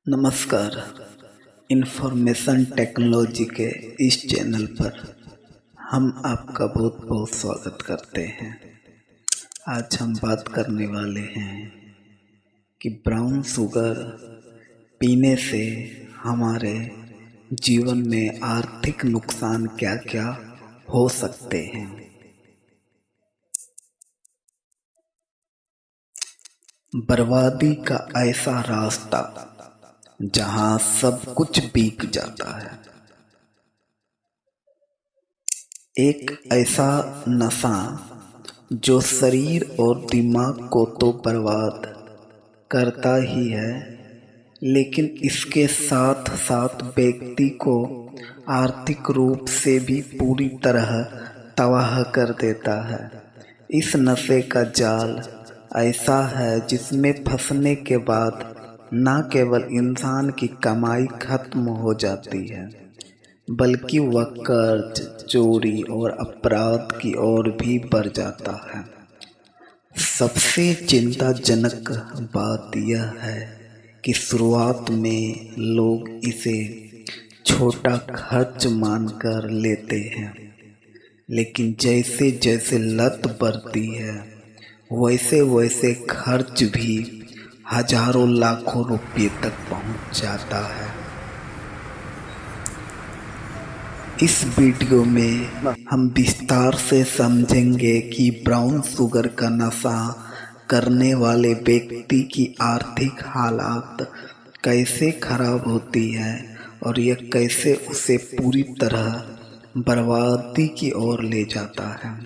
नमस्कार। Information technology के इस चैनल पर हम आपका बहुत बहुत स्वागत करते हैं। आज हम बात करने वाले हैं कि ब्राउन शुगर पीने से हमारे जीवन में आर्थिक नुकसान क्या क्या हो सकते हैं। बर्बादी का ऐसा रास्ता जहां सब कुछ बिक जाता है। एक ऐसा नशा जो शरीर और दिमाग को तो बर्बाद करता ही है, लेकिन इसके साथ साथ व्यक्ति को आर्थिक रूप से भी पूरी तरह तबाह कर देता है। इस नशे का जाल ऐसा है जिसमें फंसने के बाद न केवल इंसान की कमाई खत्म हो जाती है, बल्कि वह कर्ज, चोरी और अपराध की ओर भी बढ़ जाता है। सबसे चिंताजनक बात यह है कि शुरुआत में लोग इसे छोटा खर्च मानकर लेते हैं, लेकिन जैसे जैसे लत बढ़ती है वैसे वैसे खर्च भी हजारों लाखों रुपए तक पहुंच जाता है। इस वीडियो में हम विस्तार से समझेंगे कि ब्राउन शुगर का नशा करने वाले व्यक्ति की आर्थिक हालात कैसे खराब होती है और यह कैसे उसे पूरी तरह बर्बादी की ओर ले जाता है।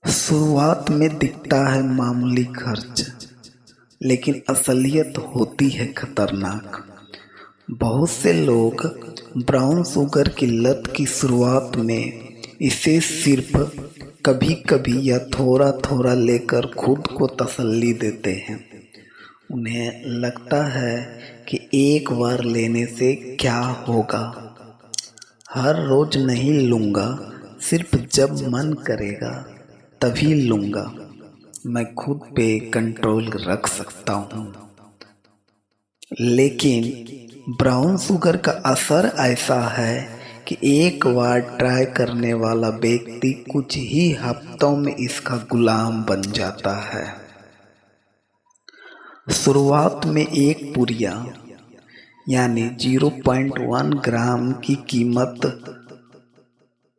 शुरुआत में दिखता है मामूली खर्च, लेकिन असलियत होती है खतरनाक। बहुत से लोग ब्राउन शुगर की लत की शुरुआत में इसे सिर्फ कभी कभी या थोड़ा थोड़ा लेकर खुद को तसल्ली देते हैं। उन्हें लगता है कि एक बार लेने से क्या होगा, हर रोज नहीं लूँगा, सिर्फ जब मन करेगा तभी लूँगा, मैं खुद पे कंट्रोल रख सकता हूँ। लेकिन ब्राउन शुगर का असर ऐसा है कि एक बार ट्राई करने वाला व्यक्ति कुछ ही हफ्तों में इसका गुलाम बन जाता है। शुरुआत में एक पुड़िया यानी 0.1 ग्राम की कीमत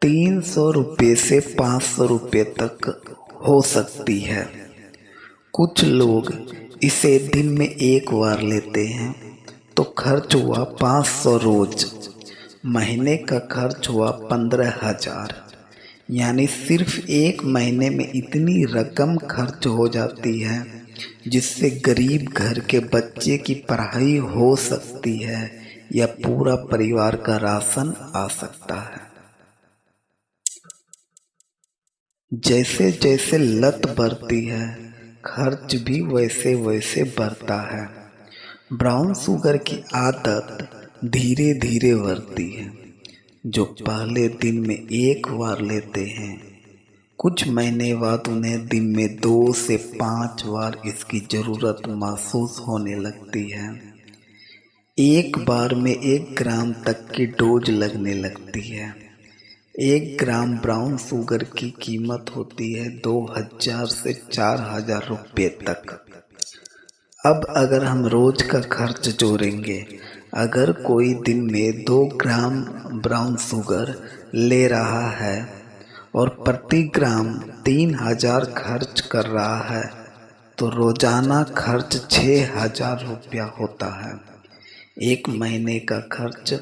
300 रुपये से 500 रुपये तक हो सकती है। कुछ लोग इसे दिन में एक बार लेते हैं तो खर्च हुआ 500 रोज, महीने का खर्च हुआ 15,000। यानी सिर्फ एक महीने में इतनी रकम खर्च हो जाती है जिससे गरीब घर के बच्चे की पढ़ाई हो सकती है या पूरा परिवार का राशन आ सकता है। जैसे जैसे लत बढ़ती है खर्च भी वैसे वैसे बढ़ता है। ब्राउन शुगर की आदत धीरे धीरे बढ़ती है। जो पहले दिन में एक बार लेते हैं, कुछ महीने बाद उन्हें दिन में 2 से 5 बार इसकी ज़रूरत महसूस होने लगती है। एक बार में 1 ग्राम तक की डोज लगने लगती है। 1 ग्राम ब्राउन शुगर की कीमत होती है 2,000 से 4,000 रुपये तक। अब अगर हम रोज का खर्च जोड़ेंगे, अगर कोई दिन में 2 ग्राम ब्राउन शुगर ले रहा है और प्रति ग्राम 3,000 खर्च कर रहा है तो रोजाना खर्च 6,000 रुपया होता है। एक महीने का खर्च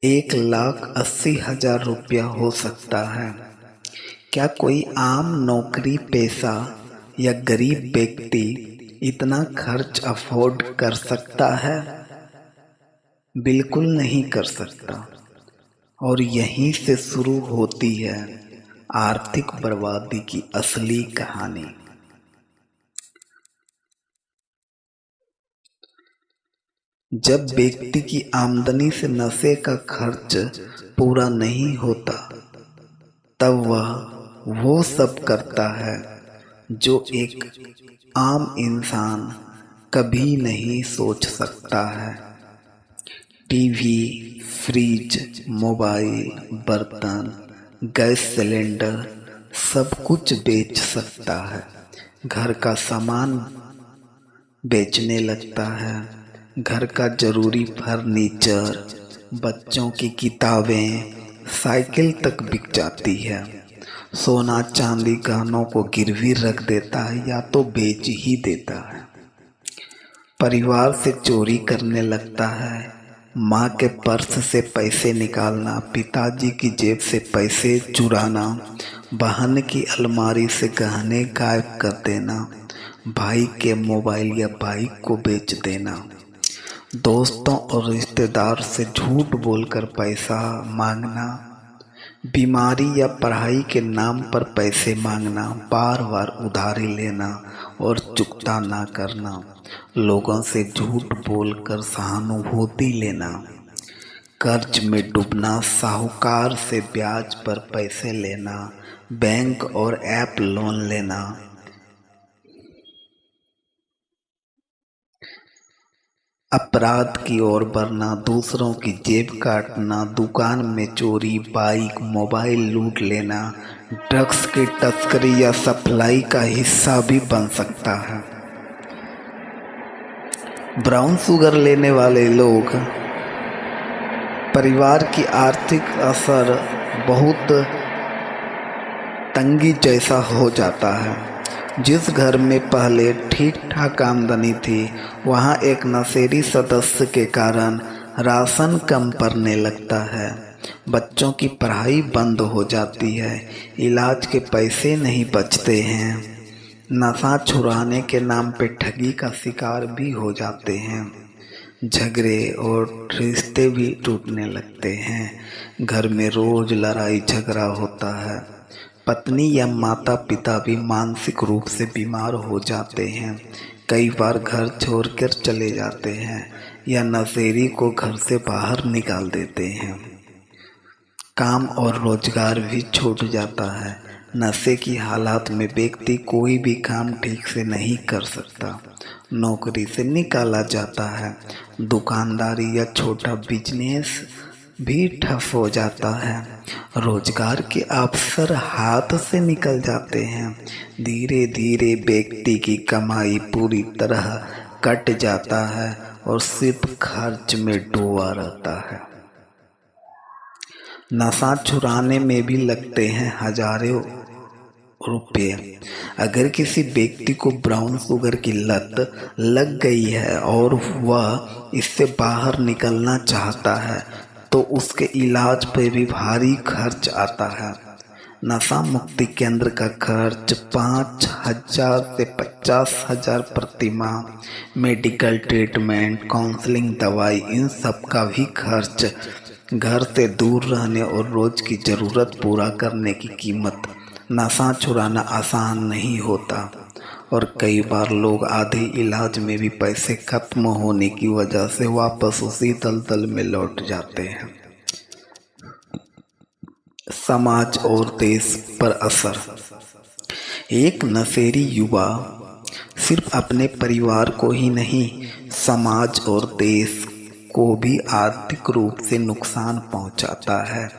1,80,000 रुपया हो सकता है। क्या कोई आम नौकरी पेशा या गरीब व्यक्ति इतना खर्च अफोर्ड कर सकता है? बिल्कुल नहीं कर सकता। और यहीं से शुरू होती है आर्थिक बर्बादी की असली कहानी। जब व्यक्ति की आमदनी से नशे का खर्च पूरा नहीं होता, तब वह वो सब करता है जो एक आम इंसान कभी नहीं सोच सकता है। टीवी, फ्रिज, मोबाइल, बर्तन, गैस सिलेंडर सब कुछ बेच सकता है। घर का सामान बेचने लगता है। घर का जरूरी फर्नीचर, बच्चों की किताबें, साइकिल तक बिक जाती है। सोना चांदी गहनों को गिरवी रख देता है या तो बेच ही देता है। परिवार से चोरी करने लगता है। माँ के पर्स से पैसे निकालना, पिताजी की जेब से पैसे चुराना, बहन की अलमारी से गहने गायब कर देना, भाई के मोबाइल या बाइक को बेच देना, दोस्तों और रिश्तेदार से झूठ बोलकर पैसा मांगना, बीमारी या पढ़ाई के नाम पर पैसे मांगना, बार बार उधारी लेना और चुकता ना करना, लोगों से झूठ बोलकर सहानुभूति लेना, कर्ज में डूबना, साहूकार से ब्याज पर पैसे लेना, बैंक और ऐप लोन लेना, अपराध की ओर बढ़ना, दूसरों की जेब काटना, दुकान में चोरी, बाइक मोबाइल लूट लेना, ड्रग्स की तस्करी या सप्लाई का हिस्सा भी बन सकता है। ब्राउन शुगर लेने वाले लोग परिवार की आर्थिक असर बहुत तंगी जैसा हो जाता है। जिस घर में पहले ठीक ठाक आमदनी थी वहाँ एक नशेड़ी सदस्य के कारण राशन कम पड़ने लगता है, बच्चों की पढ़ाई बंद हो जाती है, इलाज के पैसे नहीं बचते हैं, नशा छुड़ाने के नाम पे ठगी का शिकार भी हो जाते हैं, झगड़े और रिश्ते भी टूटने लगते हैं, घर में रोज लड़ाई झगड़ा होता है, पत्नी या माता पिता भी मानसिक रूप से बीमार हो जाते हैं, कई बार घर छोड़कर चले जाते हैं या नशेड़ी को घर से बाहर निकाल देते हैं, काम और रोजगार भी छूट जाता है। नशे की हालत में व्यक्ति कोई भी काम ठीक से नहीं कर सकता, नौकरी से निकाला जाता है, दुकानदारी या छोटा बिजनेस भी ठप हो जाता है, रोजगार के अवसर हाथ से निकल जाते हैं, धीरे धीरे व्यक्ति की कमाई पूरी तरह कट जाता है और सिर्फ खर्च में डूबा रहता है। नशा छुड़ाने में भी लगते हैं हजारों रुपये। अगर किसी व्यक्ति को ब्राउन शुगर की लत लग गई है और वह इससे बाहर निकलना चाहता है तो उसके इलाज पर भी भारी खर्च आता है। नशा मुक्ति केंद्र का खर्च 5,000 से 50,000 प्रति माह, मेडिकल ट्रीटमेंट, काउंसलिंग, दवाई, इन सब का भी खर्च, घर से दूर रहने और रोज की ज़रूरत पूरा करने की कीमत। नशा छुड़ाना आसान नहीं होता और कई बार लोग आधे इलाज में भी पैसे खत्म होने की वजह से वापस उसी दलदल में लौट जाते हैं। समाज और देश पर असर। एक नशेड़ी युवा सिर्फ अपने परिवार को ही नहीं, समाज और देश को भी आर्थिक रूप से नुकसान पहुंचाता है।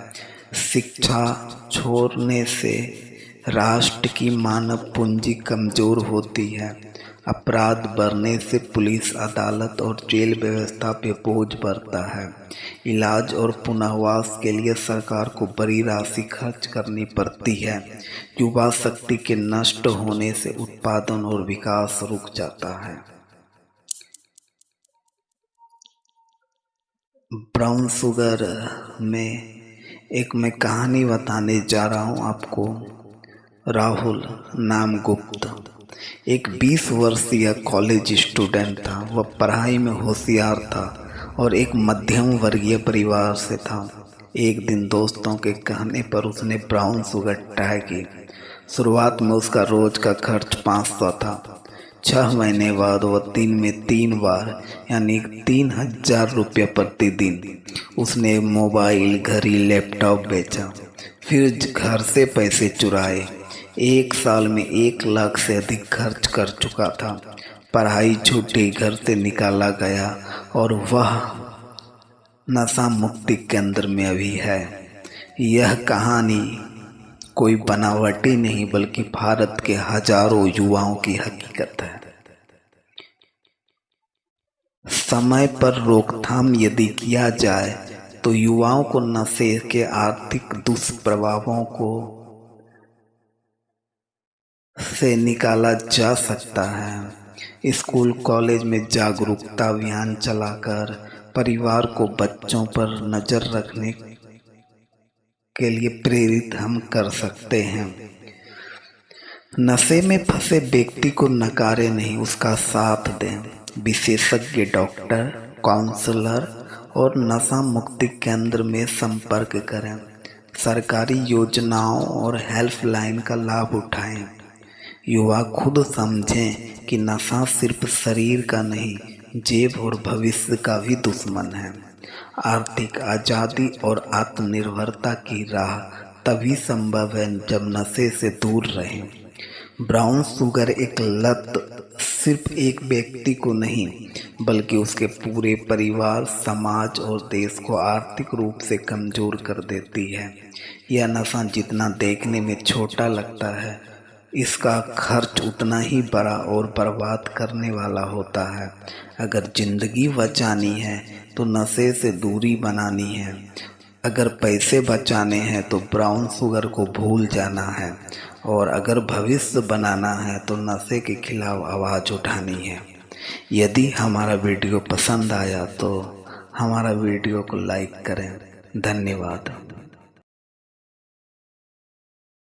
शिक्षा छोड़ने से राष्ट्र की मानव पूंजी कमजोर होती है, अपराध बढ़ने से पुलिस, अदालत और जेल व्यवस्था पे बोझ बढ़ता है, इलाज और पुनर्वास के लिए सरकार को बड़ी राशि खर्च करनी पड़ती है, युवा शक्ति के नष्ट होने से उत्पादन और विकास रुक जाता है। ब्राउन शुगर में एक मैं कहानी बताने जा रहा हूँ आपको। राहुल नाम गुप्त एक 20 वर्षीय कॉलेज स्टूडेंट था। वह पढ़ाई में होशियार था और एक मध्यम वर्गीय परिवार से था। एक दिन दोस्तों के कहने पर उसने ब्राउन शुगर ट्राई की। शुरुआत में उसका रोज का खर्च 500 था। 6 महीने बाद वह दिन में 3 बार यानी 3,000 रुपये प्रतिदिन उसने मोबाइल, घड़ी, लैपटॉप बेचा, फिर घर से पैसे चुराए। 1 साल में 1 लाख से अधिक खर्च कर चुका था। पढ़ाई छूटी, घर से निकाला गया और वह नशा मुक्ति केंद्र में अभी है। यह कहानी कोई बनावटी नहीं बल्कि भारत के हजारों युवाओं की हकीकत है। समय पर रोकथाम यदि किया जाए तो युवाओं को नशे के आर्थिक दुष्प्रभावों को से निकाला जा सकता है। स्कूल कॉलेज में जागरूकता अभियान चलाकर परिवार को बच्चों पर नजर रखने के लिए प्रेरित हम कर सकते हैं। नशे में फंसे व्यक्ति को नकारे नहीं, उसका साथ दें। विशेषज्ञ डॉक्टर, काउंसलर और नशा मुक्ति केंद्र में संपर्क करें। सरकारी योजनाओं और हेल्पलाइन का लाभ उठाएं। युवा खुद समझें कि नशा सिर्फ शरीर का नहीं, जेब और भविष्य का भी दुश्मन है। आर्थिक आज़ादी और आत्मनिर्भरता की राह तभी संभव है जब नशे से दूर रहें। ब्राउन शुगर एक लत सिर्फ एक व्यक्ति को नहीं बल्कि उसके पूरे परिवार, समाज और देश को आर्थिक रूप से कमजोर कर देती है। यह नशा जितना देखने में छोटा लगता है, इसका खर्च उतना ही बड़ा और बर्बाद करने वाला होता है। अगर जिंदगी बचानी है तो नशे से दूरी बनानी है। अगर पैसे बचाने हैं तो ब्राउन शुगर को भूल जाना है। और अगर भविष्य बनाना है तो नशे के खिलाफ आवाज़ उठानी है। यदि हमारा वीडियो पसंद आया तो हमारा वीडियो को लाइक करें। धन्यवाद।